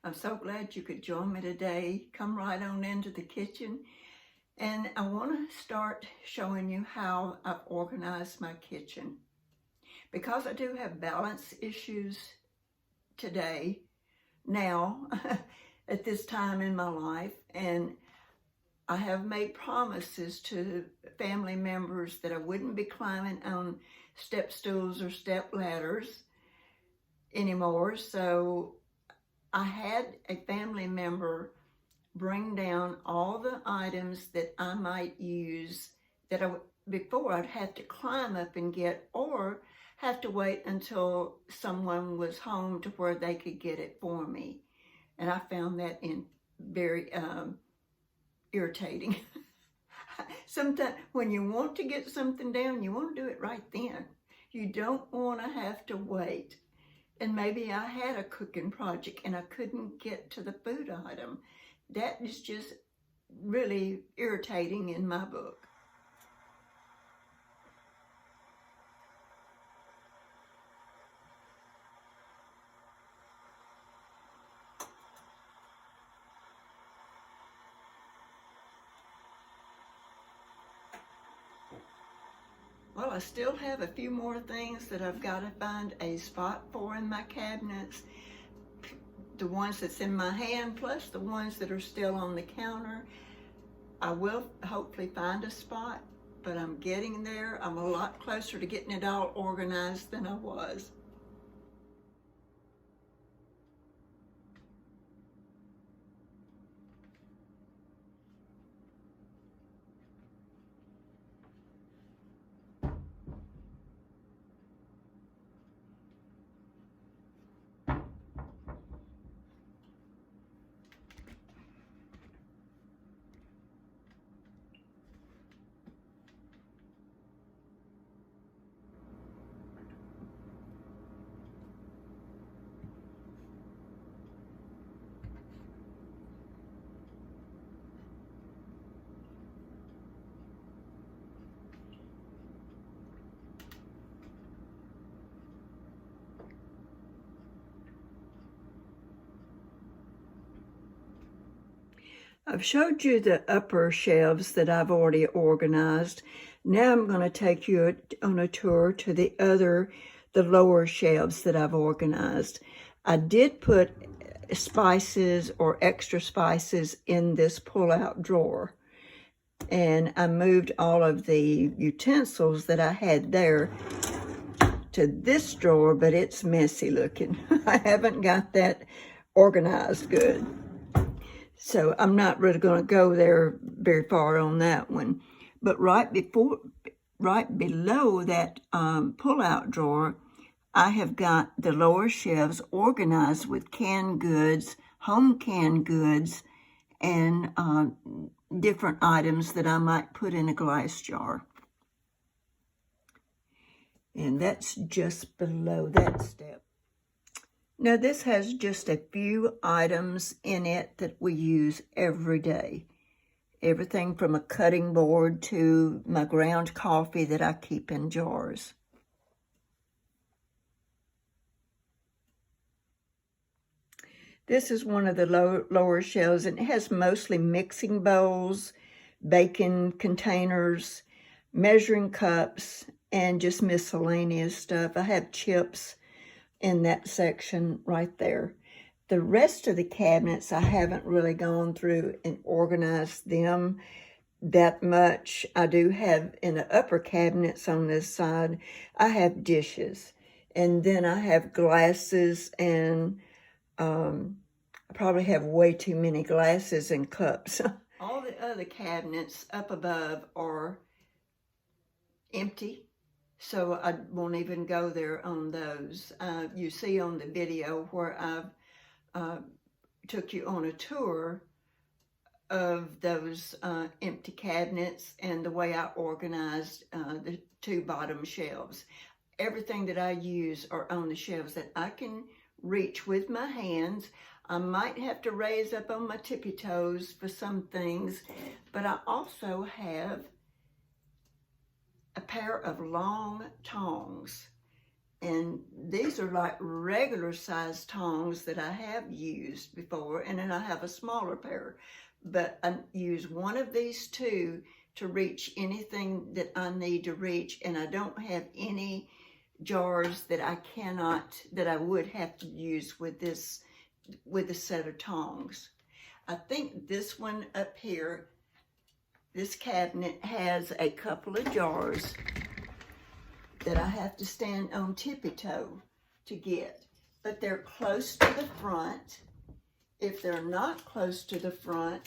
I'm so glad you could join me today. Come right on into the kitchen. And I want to start showing you how I've organized my kitchen. Because I do have balance issues today, now, at this time in my life, and I have made promises to family members that I wouldn't be climbing on step stools or step ladders anymore. So I had a family member bring down all the items that I might use that before I'd have to climb up and get, or have to wait until someone was home to where they could get it for me. And I found that very irritating. Sometimes when you want to get something down, you want to do it right then. You don't want to have to wait. And maybe I had a cooking project and I couldn't get to the food item. That is just really irritating in my book. Well, I still have a few more things that I've got to find a spot for in my cabinets. The ones that's in my hand, plus the ones that are still on the counter. I will hopefully find a spot, but I'm getting there. I'm a lot closer to getting it all organized than I was. I've showed you the upper shelves that I've already organized. Now I'm going to take you on a tour to the lower shelves that I've organized. I did put spices or extra spices in this pull-out drawer. And I moved all of the utensils that I had there to this drawer, but it's messy looking. I haven't got that organized good. So I'm not really going to go there very far on that one. But right below that pull-out drawer, I have got the lower shelves organized with canned goods, home canned goods, and different items that I might put in a glass jar. And that's just below that step. Now this has just a few items in it that we use every day. Everything from a cutting board to my ground coffee that I keep in jars. This is one of the lower shelves, and it has mostly mixing bowls, baking containers, measuring cups, and just miscellaneous stuff. I have chips in that section right there. The rest of the cabinets, I haven't really gone through and organized them that much. I do have in the upper cabinets on this side, I have dishes. And then I have glasses, and I probably have way too many glasses and cups. All the other cabinets up above are empty, so I won't even go there on those. You see on the video where I've took you on a tour of those empty cabinets and the way I organized the two bottom shelves. Everything that I use are on the shelves that I can reach with my hands. I might have to raise up on my tippy toes for some things, but I also have a pair of long tongs And these are like regular size tongs that I have used before, and then I have a smaller pair. But I use one of these two to reach anything that I need to reach, and I don't have any jars that I would have to use with a set of tongs. I think this one up here, this cabinet has a couple of jars that I have to stand on tippy-toe to get, but they're close to the front. If they're not close to the front,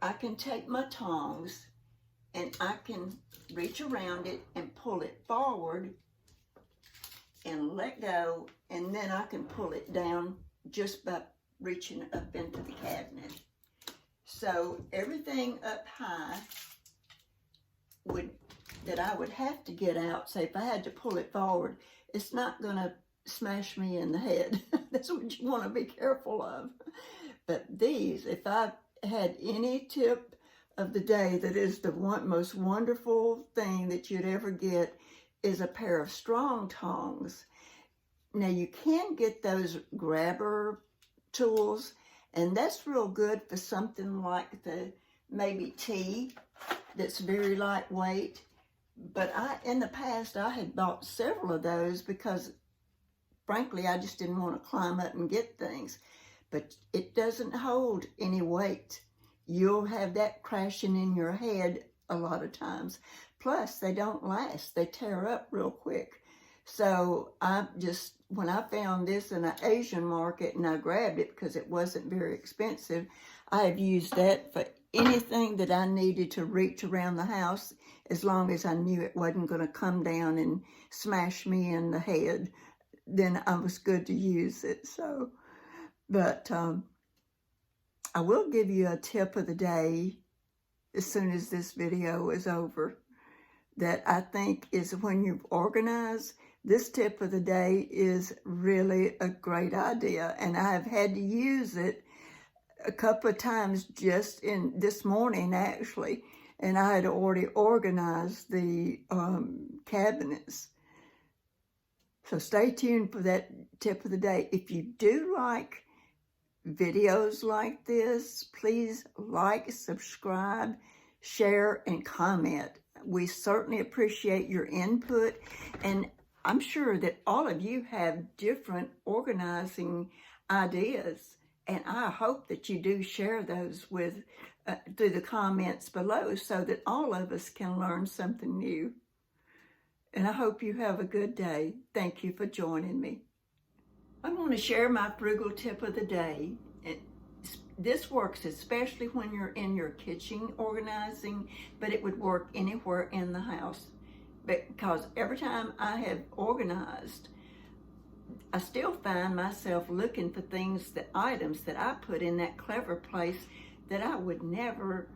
I can take my tongs and I can reach around it and pull it forward and let go, and then I can pull it down just by reaching up into the cabinet. So everything up high that I would have to get out, say if I had to pull it forward, it's not going to smash me in the head. That's what you want to be careful of. But these, if I had any tip of the day that is the most wonderful thing that you'd ever get, is a pair of strong tongs. Now you can get those grabber tools, and that's real good for something like the maybe tea that's very lightweight. But in the past, I had bought several of those because, frankly, I just didn't want to climb up and get things. But it doesn't hold any weight. You'll have that crashing in your head a lot of times. Plus, they don't last. They tear up real quick. So when I found this in an Asian market and I grabbed it because it wasn't very expensive, I have used that for anything that I needed to reach around the house, as long as I knew it wasn't going to come down and smash me in the head. Then I was good to use it. So, but I will give you a tip of the day as soon as this video is over that I think is when you've organized. This tip of the day is really a great idea, and I've had to use it a couple of times just in this morning actually, and I had already organized the cabinets. So stay tuned for that tip of the day. If you do like videos like this, please like, subscribe, share, and comment. We certainly appreciate your input, and I'm sure that all of you have different organizing ideas, and I hope that you do share those with through the comments below so that all of us can learn something new. And I hope you have a good day. Thank you for joining me. I want to share my frugal tip of the day. This works especially when you're in your kitchen organizing, but it would work anywhere in the house. Because every time I have organized, I still find myself looking for items that I put in that clever place that I would never,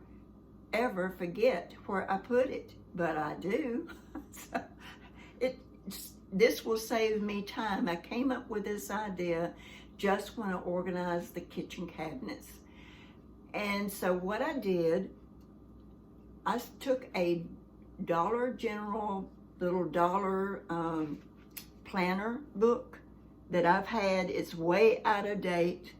ever forget where I put it, but I do. So this will save me time. I came up with this idea just when I organized the kitchen cabinets. And so what I did, I took a Dollar General little dollar planner book that I've had. It's way out of date,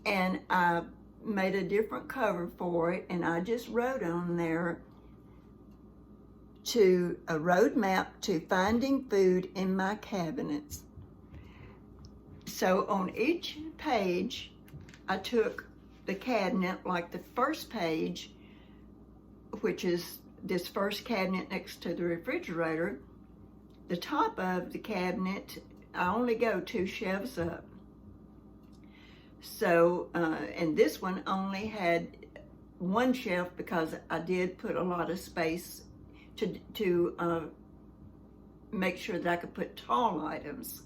and I made a different cover for it, and I just wrote on there to a roadmap to finding food in my cabinets. So on each page, I took the cabinet, like the first page, which is this first cabinet next to the refrigerator. The top of the cabinet, I only go 2 shelves up. So, and this one only had 1 shelf because I did put a lot of space to make sure that I could put tall items.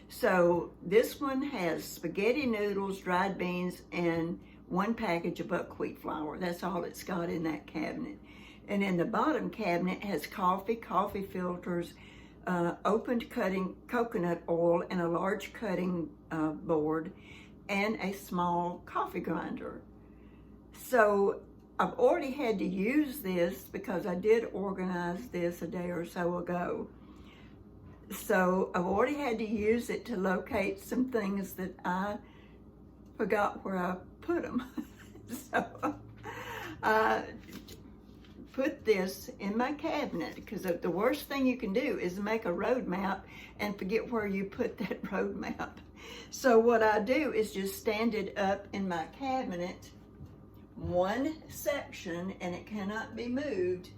So this one has spaghetti noodles, dried beans, and 1 package of buckwheat flour. That's all it's got in that cabinet. And in the bottom cabinet has coffee filters, opened cutting coconut oil, and a large cutting board, and a small coffee grinder. So I've already had to use this because I did organize this a day or so ago. So I've already had to use it to locate some things that I forgot where I put them. So I put this in my cabinet, because the worst thing you can do is make a road map and forget where you put that road map. So what I do is just stand it up in my cabinet, one section, and it cannot be moved.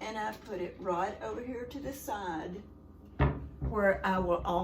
And I put it right over here to the side where I will always